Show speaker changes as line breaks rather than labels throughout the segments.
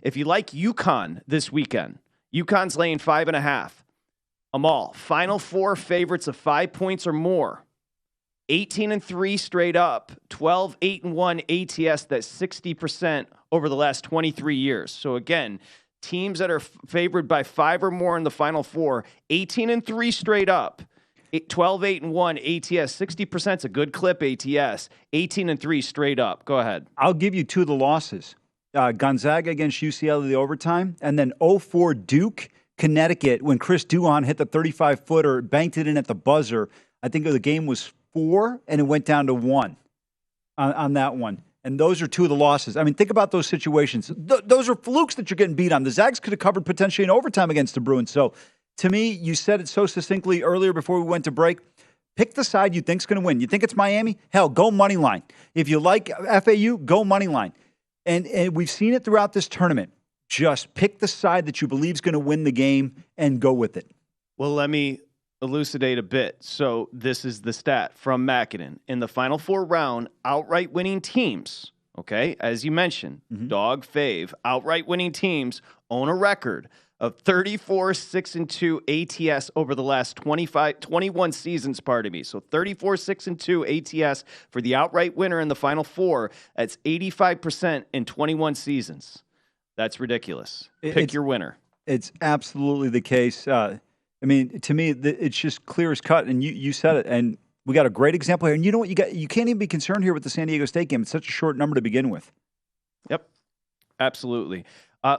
If you like UConn this weekend, UConn's laying 5.5. Amal, Final Four favorites of 5 points or more. 18-3 straight up, 12-8-1 ATS. That's 60% over the last 23 years. So again, teams that are favored by 5 or more in the Final Four, 18-3 straight up, 12-8-1 ATS. 60% is a good clip. ATS 18-3 straight up. Go ahead.
I'll give you 2 of the losses: Gonzaga against UCLA in the overtime, and then 0-4 Duke, Connecticut, when Chris Duhon hit the 35-footer, banked it in at the buzzer. I think the game was 4, and it went down to 1 on that one. And those are 2 of the losses. I mean, think about those situations. Those are flukes that you're getting beat on. The Zags could have covered potentially in overtime against the Bruins. So, to me, you said it so succinctly earlier before we went to break. Pick the side you think's going to win. You think it's Miami? Hell, go money line. If you like FAU, go money line. And we've seen it throughout this tournament. Just pick the side that you believe is going to win the game and go with it.
Well, let me elucidate a bit. So this is the stat from Mackinnon. In the Final Four round, outright winning teams, okay, as you mentioned, dog fave, outright winning teams own a record of 34-6-2 ATS over the last 21 seasons, pardon me. So 34-6-2 ATS for the outright winner in the Final Four. That's 85% in 21 seasons. That's ridiculous. Pick your winner.
It's absolutely the case. I mean, to me, it's just clear as cut. And you said it. And we got a great example here. And you know what? You can't even be concerned here with the San Diego State game. It's such a short number to begin with.
Yep, absolutely.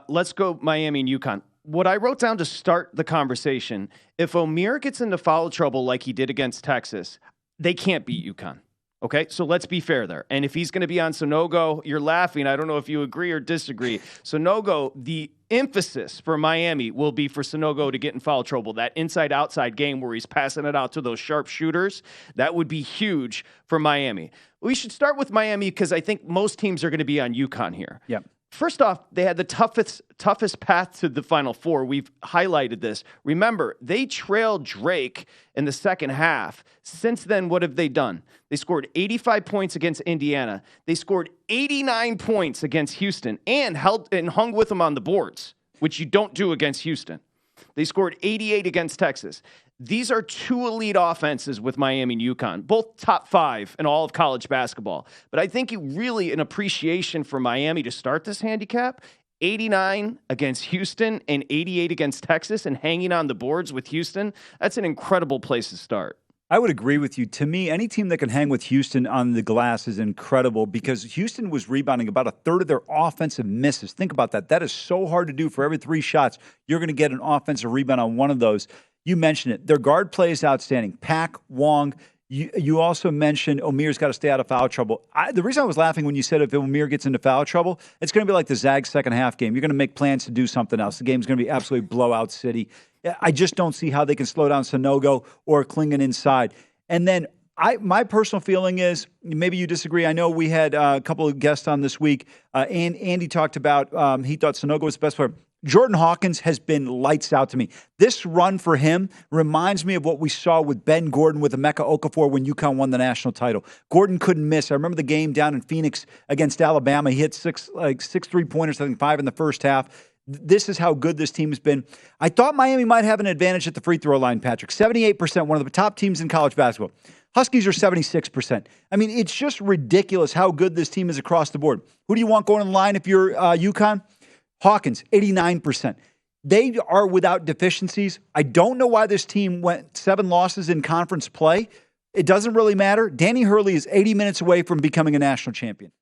Let's go Miami and UConn. What I wrote down to start the conversation, if Omier gets into foul trouble like he did against Texas, they can't beat UConn. Okay, so let's be fair there. And if he's going to be on Sonogo, you're laughing. I don't know if you agree or disagree. Sonogo, the emphasis for Miami will be for Sonogo to get in foul trouble. That inside-outside game where he's passing it out to those sharp shooters, that would be huge for Miami. We should start with Miami because I think most teams are going to be on UConn here.
Yep.
First off, they had the toughest path to the Final Four. We've highlighted this. Remember, they trailed Drake in the second half. Since then, what have they done? They scored 85 points against Indiana. They scored 89 points against Houston and hung with them on the boards, which you don't do against Houston. They scored 88 against Texas. These are 2 elite offenses with Miami and UConn, both top 5 in all of college basketball. But I think really an appreciation for Miami to start this handicap, 89 against Houston and 88 against Texas and hanging on the boards with Houston, that's an incredible place to start.
I would agree with you. To me, any team that can hang with Houston on the glass is incredible because Houston was rebounding about a third of their offensive misses. Think about that. That is so hard to do. For every 3 shots, you're going to get an offensive rebound on one of those. You mentioned it. Their guard play is outstanding. Pack, Wong. You also mentioned Omier's got to stay out of foul trouble. The reason I was laughing when you said if Omier gets into foul trouble, it's going to be like the Zags second half game. You're going to make plans to do something else. The game's going to be absolutely blowout city. I just don't see how they can slow down Sonogo or Klingon inside. And then my personal feeling is, maybe you disagree. I know we had a couple of guests on this week, and Andy talked about he thought Sonogo was the best player. Jordan Hawkins has been lights out to me. This run for him reminds me of what we saw with Ben Gordon with Emeka Okafor when UConn won the national title. Gordon couldn't miss. I remember the game down in Phoenix against Alabama. He hit six 3-pointers, I think 5 in the first half. This is how good this team has been. I thought Miami might have an advantage at the free throw line, Patrick. 78%, one of the top teams in college basketball. Huskies are 76%. I mean, it's just ridiculous how good this team is across the board. Who do you want going in line if you're UConn? Hawkins, 89%. They are without deficiencies. I don't know why this team went 7 losses in conference play. It doesn't really matter. Danny Hurley is 80 minutes away from becoming a national champion.